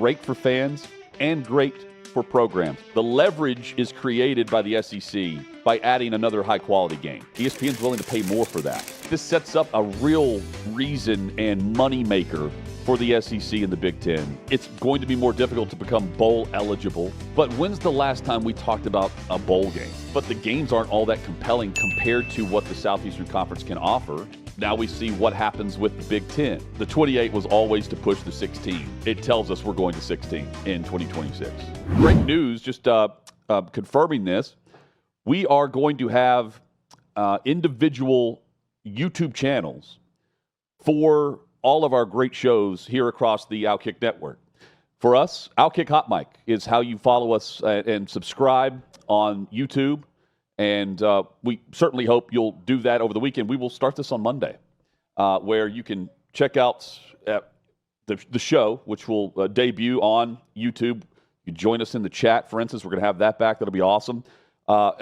great for fans and great for programs. The leverage is created by the SEC by adding another high-quality game. ESPN's willing to pay more for that. This sets up a real reason and moneymaker for the SEC and the Big Ten. It's going to be more difficult to become bowl eligible, but when's the last time we talked about a bowl game? But the games aren't all that compelling compared to what the Southeastern Conference can offer. Now we see what happens with the Big Ten. The 28 was always to push the 16. It tells us we're going to 16 in 2026. Great news, just confirming this. We are going to have individual YouTube channels for all of our great shows here across the OutKick network. For us, OutKick Hot Mic is how you follow us and subscribe on YouTube. And we certainly hope you'll do that over the weekend. We will start this on Monday, where you can check out the show, which will debut on YouTube. You join us in the chat, for instance. We're going to have that back. That'll be awesome.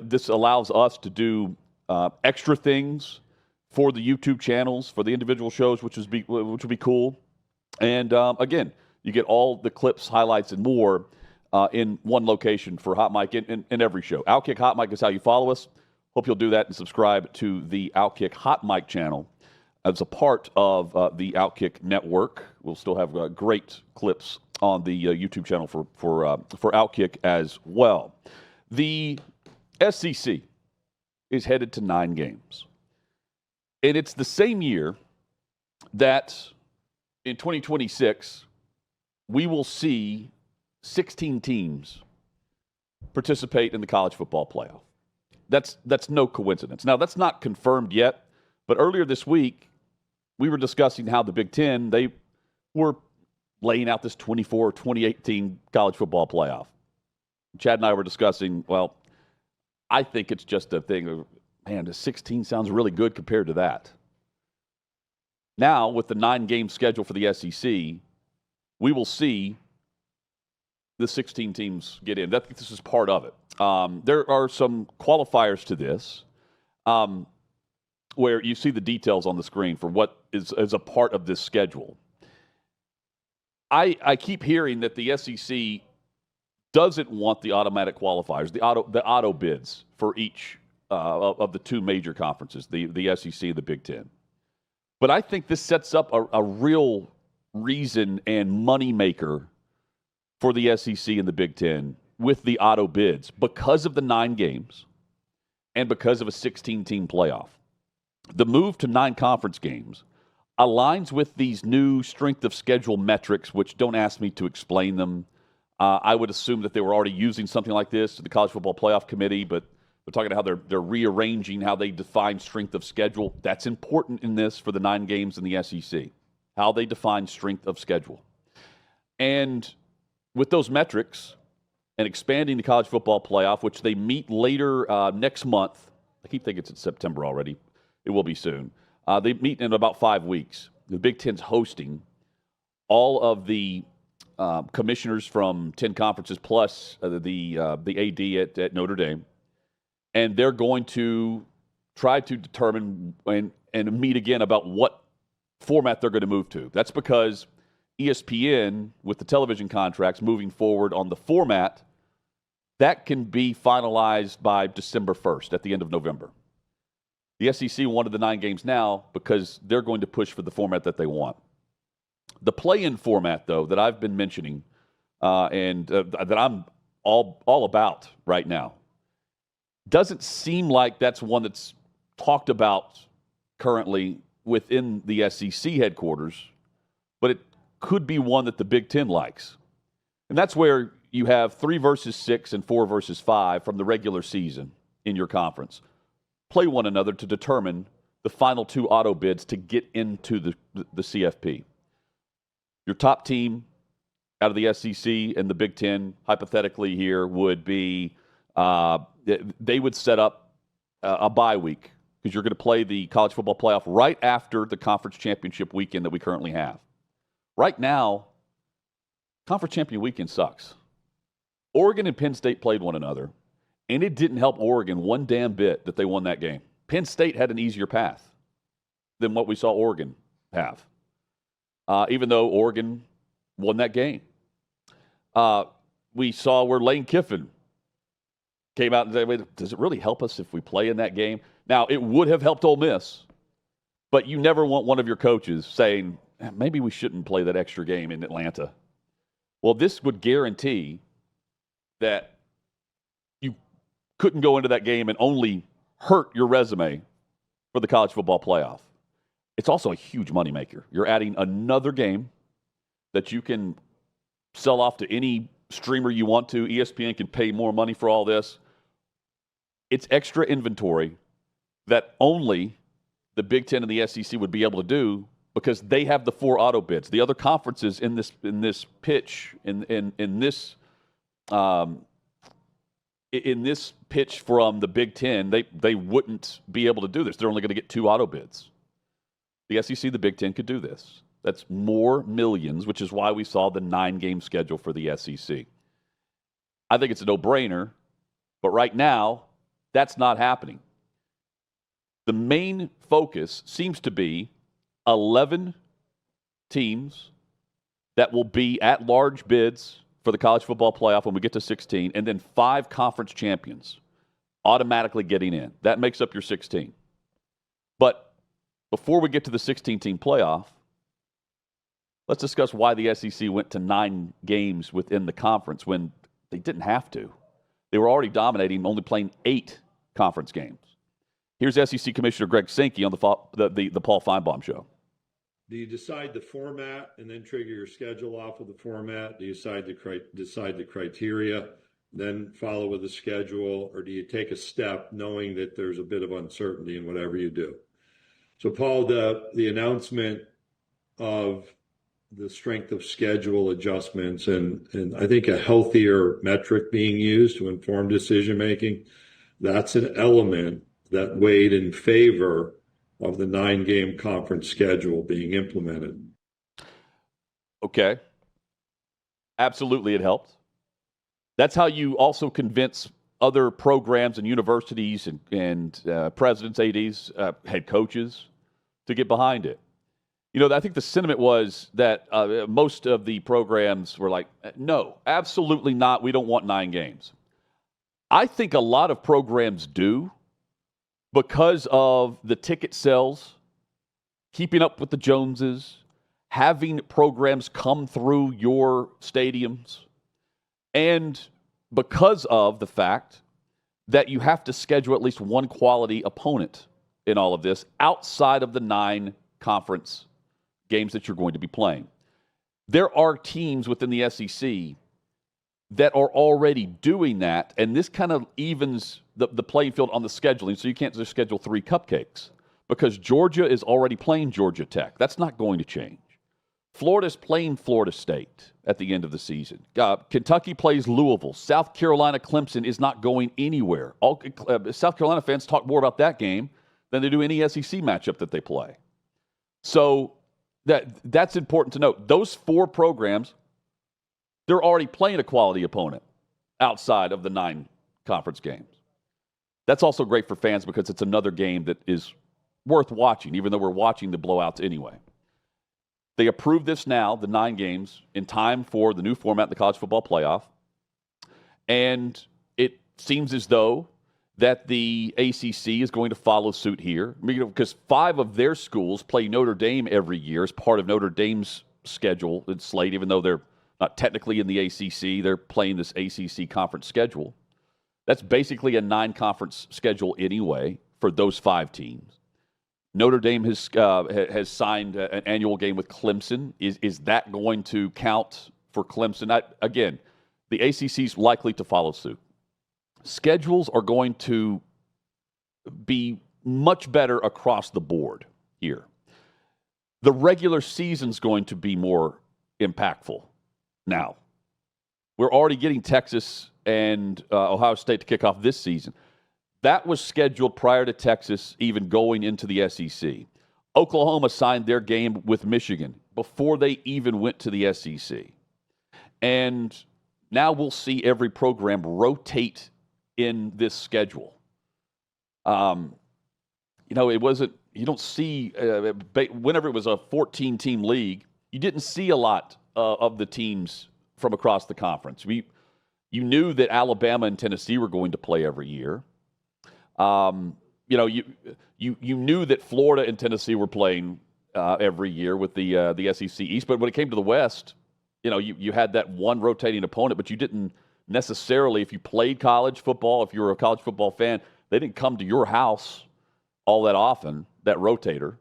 This allows us to do extra things for the YouTube channels, for the individual shows, which will be cool. And again, you get all the clips, highlights, and more in one location for Hot Mic in every show. OutKick Hot Mic is how you follow us. Hope you'll do that and subscribe to the OutKick Hot Mic channel as a part of the OutKick network. We'll still have great clips on the YouTube channel for OutKick as well. The SEC is headed to 9 games. And it's the same year that in 2026, we will see 16 teams participate in the college football playoff. That's no coincidence. Now, that's not confirmed yet, but earlier this week, we were discussing how the Big Ten, they were laying out this 24 or 28 team college football playoff. Chad and I were discussing, well, I think it's just a thing of, man, the 16 sounds really good compared to that. Now, with the 9-game schedule for the SEC, we will see the 16 teams get in. This is part of it. There are some qualifiers to this where you see the details on the screen for what is a part of this schedule. I keep hearing that the SEC doesn't want the automatic qualifiers, the auto bids for each of the 2 major conferences, the SEC and the Big Ten. But I think this sets up a real reason and moneymaker for the SEC and the Big Ten with the auto bids because of the 9 games and because of a 16-team playoff. The move to 9 conference games aligns with these new strength of schedule metrics, which don't ask me to explain them. I would assume that they were already using something like this to the College Football Playoff Committee, but we're talking about how they're rearranging how they define strength of schedule. That's important in this for the 9 games in the SEC, how they define strength of schedule. And with those metrics and expanding the College Football Playoff, which they meet later next month, I keep thinking it's in September already. It will be soon. They meet in about 5 weeks. The Big Ten's hosting all of the commissioners from 10 conferences plus the AD at Notre Dame. And they're going to try to determine and meet again about what format they're going to move to. That's because ESPN, with the television contracts moving forward on the format, that can be finalized by December 1st, at the end of November. The SEC wanted the 9 games now because they're going to push for the format that they want. The play-in format, though, that I've been mentioning and that I'm all about right now, doesn't seem like that's one that's talked about currently within the SEC headquarters, but it could be one that the Big Ten likes. And that's where you have 3 versus 6 and 4 versus 5 from the regular season in your conference. Play one another to determine the final 2 auto bids to get into the CFP. Your top team out of the SEC and the Big Ten, hypothetically here, would be they would set up a bye week because you're going to play the college football playoff right after the conference championship weekend that we currently have. Right now, conference champion weekend sucks. Oregon and Penn State played one another, and it didn't help Oregon one damn bit that they won that game. Penn State had an easier path than what we saw Oregon have, even though Oregon won that game. We saw where Lane Kiffin came out and said, wait, does it really help us if we play in that game? Now, it would have helped Ole Miss, but you never want one of your coaches saying, maybe we shouldn't play that extra game in Atlanta. Well, this would guarantee that you couldn't go into that game and only hurt your resume for the college football playoff. It's also a huge moneymaker. You're adding another game that you can sell off to any streamer you want to. ESPN can pay more money for all this. It's extra inventory that only the Big Ten and the SEC would be able to do because they have the 4 auto bids. The other conferences in this pitch in this pitch from the Big Ten, they wouldn't be able to do this. They're only going to get 2 auto bids. The SEC, the Big Ten could do this. That's more millions, which is why we saw the 9-game schedule for the SEC. I think it's a no-brainer, but right now, that's not happening. The main focus seems to be 11 teams that will be at large bids for the college football playoff when we get to 16, and then 5 conference champions automatically getting in. That makes up your 16. But before we get to the 16-team playoff, let's discuss why the SEC went to 9 games within the conference when they didn't have to. They were already dominating, only playing 8 conference games. Here's SEC Commissioner Greg Sankey on the Paul Feinbaum Show. Do you decide the format and then trigger your schedule off of the format? Do you decide the criteria, then follow with the schedule? Or do you take a step knowing that there's a bit of uncertainty in whatever you do? So, Paul, the announcement of the strength of schedule adjustments and I think a healthier metric being used to inform decision-making, that's an element that weighed in favor of the 9-game conference schedule being implemented. Okay. Absolutely, it helped. That's how you also convince other programs and universities and presidents, ADs, head coaches to get behind it. You know, I think the sentiment was that most of the programs were like, no, absolutely not. We don't want 9 games. I think a lot of programs do because of the ticket sales, keeping up with the Joneses, having programs come through your stadiums, and because of the fact that you have to schedule at least one quality opponent in all of this outside of the 9 conference games that you're going to be playing. There are teams within the SEC that are already doing that, and this kind of evens the playing field on the scheduling, so you can't just schedule 3 cupcakes because Georgia is already playing Georgia Tech. That's not going to change. Florida's playing Florida State at the end of the season. Kentucky plays Louisville. South Carolina Clemson is not going anywhere. South Carolina fans talk more about that game than they do any SEC matchup that they play. So that's important to note. Those 4 programs, they're already playing a quality opponent outside of the 9 conference games. That's also great for fans because it's another game that is worth watching, even though we're watching the blowouts anyway. They approved this now, the 9 games, in time for the new format in the college football playoff. And it seems as though that the ACC is going to follow suit here. Because 5 of their schools play Notre Dame every year as part of Notre Dame's schedule and slate, even though they're not technically in the ACC. They're playing this ACC conference schedule. That's basically a 9-conference schedule anyway for those 5 teams. Notre Dame has signed an annual game with Clemson. Is that going to count for Clemson? Again, the ACC is likely to follow suit. Schedules are going to be much better across the board here. The regular season's going to be more impactful now. We're already getting Texas and Ohio State to kick off this season. That was scheduled prior to Texas even going into the SEC. Oklahoma signed their game with Michigan before they even went to the SEC. And now we'll see every program rotate in this schedule. It wasn't, you don't see, whenever it was a 14-team league, you didn't see a lot of the teams from across the conference. You knew that Alabama and Tennessee were going to play every year. You knew that Florida and Tennessee were playing every year with the SEC East. But when it came to the West, you had that one rotating opponent, but you didn't necessarily, if you played college football, if you were a college football fan, they didn't come to your house all that often, that rotator.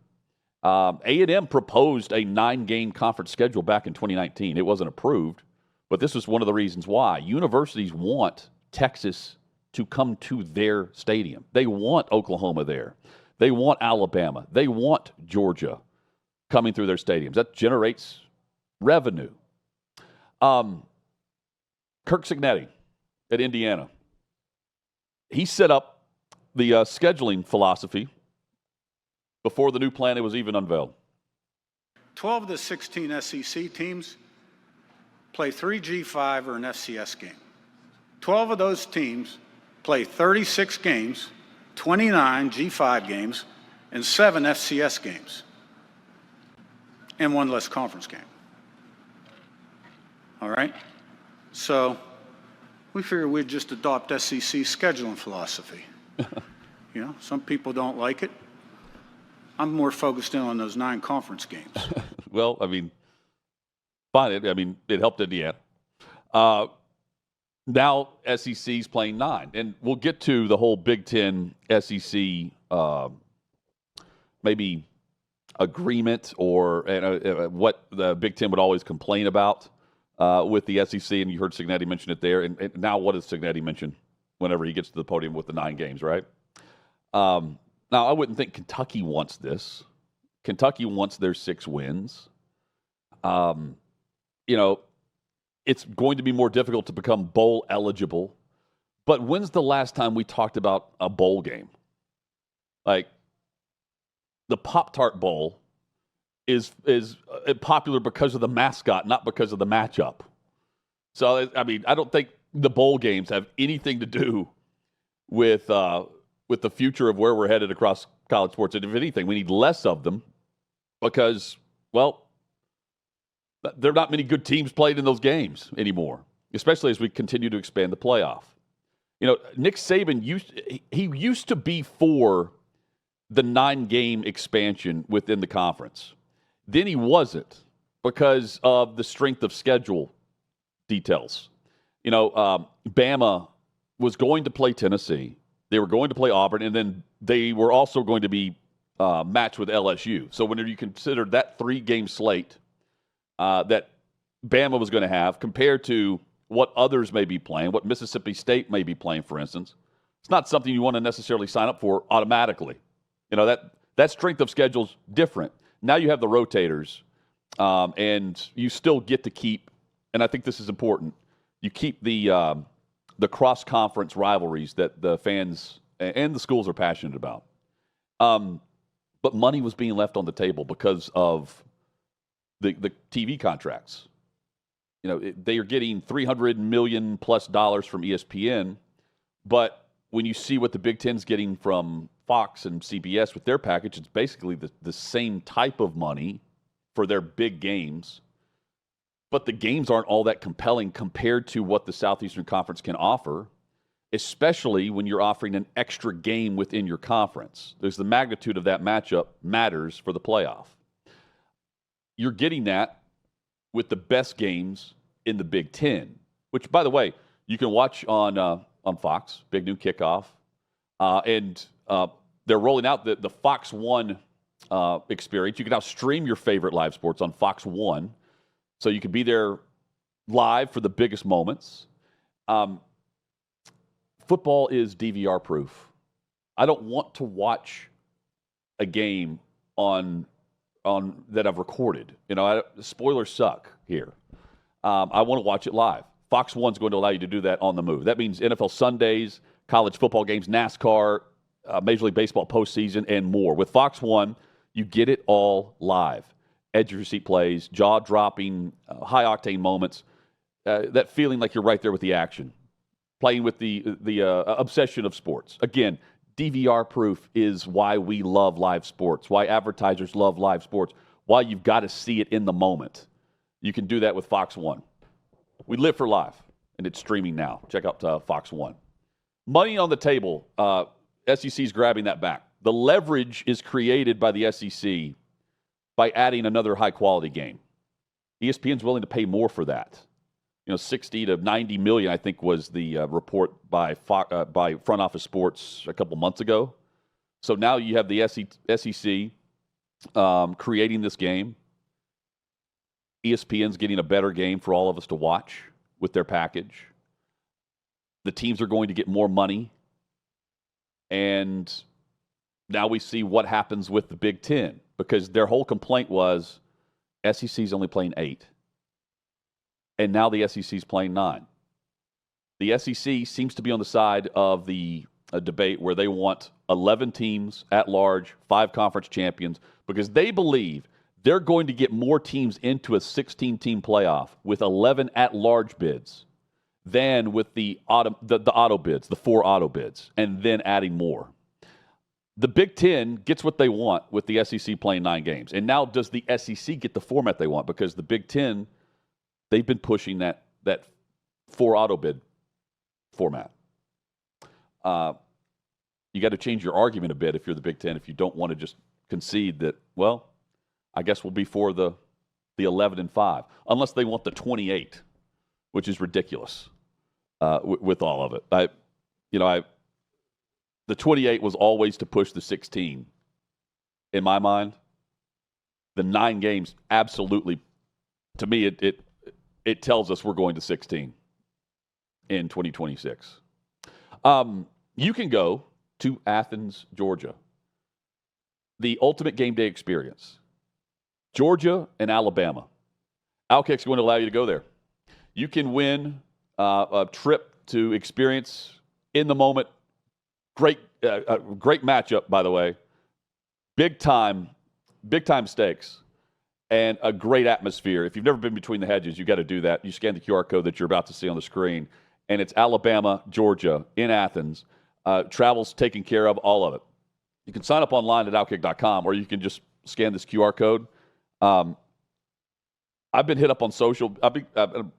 A&M proposed a 9-game conference schedule back in 2019. It wasn't approved, but this was one of the reasons why. Universities want Texas to come to their stadium. They want Oklahoma there. They want Alabama. They want Georgia coming through their stadiums. That generates revenue. Kirk Cignetti at Indiana. He set up the scheduling philosophy before the new plan was even unveiled. 12 of the 16 SEC teams play 3 G5 or an FCS game. 12 of those teams play 36 games, 29 G5 games, and 7 FCS games, and 1 less conference game. All right? So we figured we'd just adopt SEC scheduling philosophy. Some people don't like it. I'm more focused in on those 9 conference games. Well, fine. It helped Indiana. Now SEC's playing 9, and we'll get to the whole Big Ten SEC maybe agreement or what the Big Ten would always complain about with the SEC, and you heard Cignetti mention it there. And now what does Cignetti mention whenever he gets to the podium with the 9 games, right? Now, I wouldn't think Kentucky wants this. Kentucky wants their 6 wins. It's going to be more difficult to become bowl eligible. But when's the last time we talked about a bowl game? Like, the Pop-Tart Bowl is popular because of the mascot, not because of the matchup. So, I don't think the bowl games have anything to do with the future of where we're headed across college sports. And if anything, we need less of them because, well, there are not many good teams played in those games anymore, especially as we continue to expand the playoff. Nick Saban used to be for the 9-game expansion within the conference. Then he wasn't because of the strength of schedule details. Bama was going to play Tennessee. They were going to play Auburn, and then they were also going to be matched with LSU. So when you consider that 3-game slate that Bama was going to have compared to what others may be playing, what Mississippi State may be playing, for instance, it's not something you want to necessarily sign up for automatically. That strength of schedule is different. Now you have the rotators, and you still get to keep, and I think this is important, you keep the cross-conference rivalries that the fans and the schools are passionate about. But money was being left on the table because of the TV contracts. They are getting $300 million plus from ESPN, but when you see what the Big Ten's getting from Fox and CBS with their package, it's basically the same type of money for their big games. But the games aren't all that compelling compared to what the Southeastern Conference can offer, especially when you're offering an extra game within your conference. There's the magnitude of that matchup matters for the playoff. You're getting that with the best games in the Big Ten, which, by the way, you can watch on Fox, Big Noon Kickoff, and they're rolling out the Fox One experience. You can now stream your favorite live sports on Fox One. So you can be there live for the biggest moments. Football is DVR proof. I don't want to watch a game on that I've recorded. Spoilers suck here. I want to watch it live. Fox One's going to allow you to do that on the move. That means NFL Sundays, college football games, NASCAR, Major League Baseball postseason, and more. With Fox One, you get it all live. Edge of your seat plays, jaw-dropping, high-octane moments, that feeling like you're right there with the action, playing with the obsession of sports. Again, DVR proof is why we love live sports, why advertisers love live sports, why you've got to see it in the moment. You can do that with Fox One. We live for live, and it's streaming now. Check out Fox 1. Money on the table. SEC's grabbing that back. The leverage is created by the SEC by adding another high-quality game. ESPN's willing to pay more for that. 60 to 90 million, I think, was the report by Front Office Sports a couple months ago. So now you have the SEC creating this game. ESPN's getting a better game for all of us to watch with their package. The teams are going to get more money. And now we see what happens with the Big Ten, because their whole complaint was SEC's only playing 8. And now the SEC's playing 9. The SEC seems to be on the side of the debate where they want 11 teams at large, 5 conference champions, because they believe they're going to get more teams into a 16-team playoff with 11 at-large bids than with the auto bids, the 4 auto bids, and then adding more. The Big Ten gets what they want with the SEC playing 9 games. And now does the SEC get the format they want? Because the Big Ten, they've been pushing that 4 auto bid format. You got to change your argument a bit if you're the Big Ten, if you don't want to just concede that, well, I guess we'll be for the 11 and 5, unless they want the 28, which is ridiculous with all of it. The 28 was always to push the 16. In my mind, the 9 games absolutely, to me, it tells us we're going to 16 in 2026. You can go to Athens, Georgia. The ultimate game day experience. Georgia and Alabama. OutKick's going to allow you to go there. You can win a trip to experience in the moment. Great matchup, by the way. Big time stakes, and a great atmosphere. If you've never been between the hedges, you got to do that. You scan the QR code that you're about to see on the screen, and it's Alabama, Georgia, in Athens. Travel's taken care of, all of it. You can sign up online at OutKick.com, or you can just scan this QR code. I've been hit up on social.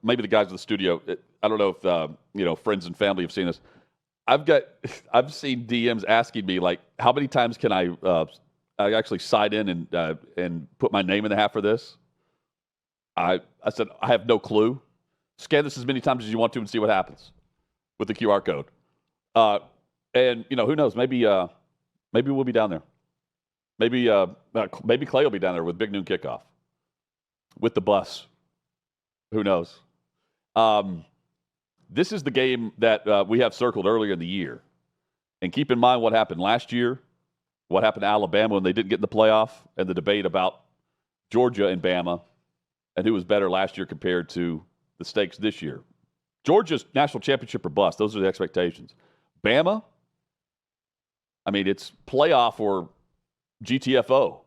Maybe the guys in the studio. I don't know if friends and family have seen this. I've seen DMs asking me, like, how many times can I actually sign in and put my name in the hat for this? I said I have no clue. Scan this as many times as you want to and see what happens with the QR code. And who knows? Maybe we'll be down there. Maybe Clay will be down there with Big Noon Kickoff with the bus. Who knows? This is the game that we have circled earlier in the year. And keep in mind what happened last year, what happened to Alabama when they didn't get in the playoff, and the debate about Georgia and Bama and who was better last year compared to the stakes this year. Georgia's national championship or bust. Those are the expectations. Bama, it's playoff or GTFO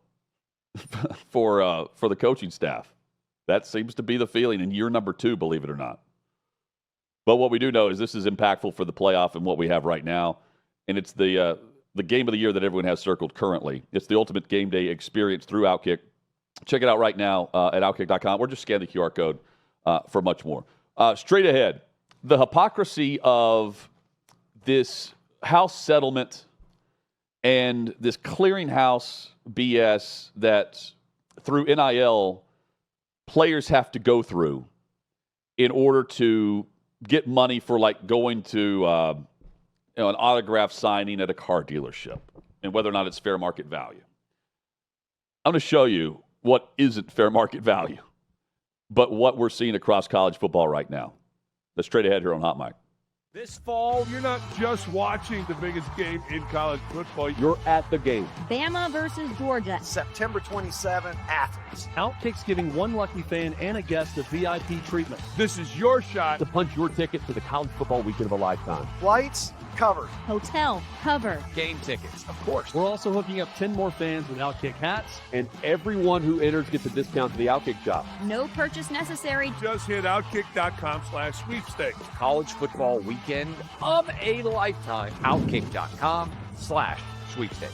for the coaching staff. That seems to be the feeling in year number 2, believe it or not. But what we do know is this is impactful for the playoff and what we have right now. And it's the game of the year that everyone has circled currently. It's the ultimate game day experience through OutKick. Check it out right now at OutKick.com, or just scan the QR code for much more. Straight ahead, the hypocrisy of this house settlement and this clearinghouse BS that through NIL players have to go through in order to get money for, like, going to an autograph signing at a car dealership, and whether or not it's fair market value. I'm going to show you what isn't fair market value, but what we're seeing across college football right now. That's straight ahead here on Hot Mic. This fall, you're not just watching the biggest game in college football. You're at the game. Bama versus Georgia. September 27th, Athens. OutKick's giving one lucky fan and a guest a VIP treatment. This is your shot to punch your ticket to the college football weekend of a lifetime. Flights covered. Hotel covered. Game tickets, of course. We're also hooking up 10 more fans with OutKick hats. And everyone who enters gets a discount to the OutKick shop. No purchase necessary. Just hit OutKick.com/sweepstakes. College football weekend of a lifetime. OutKick.com/sweepstakes.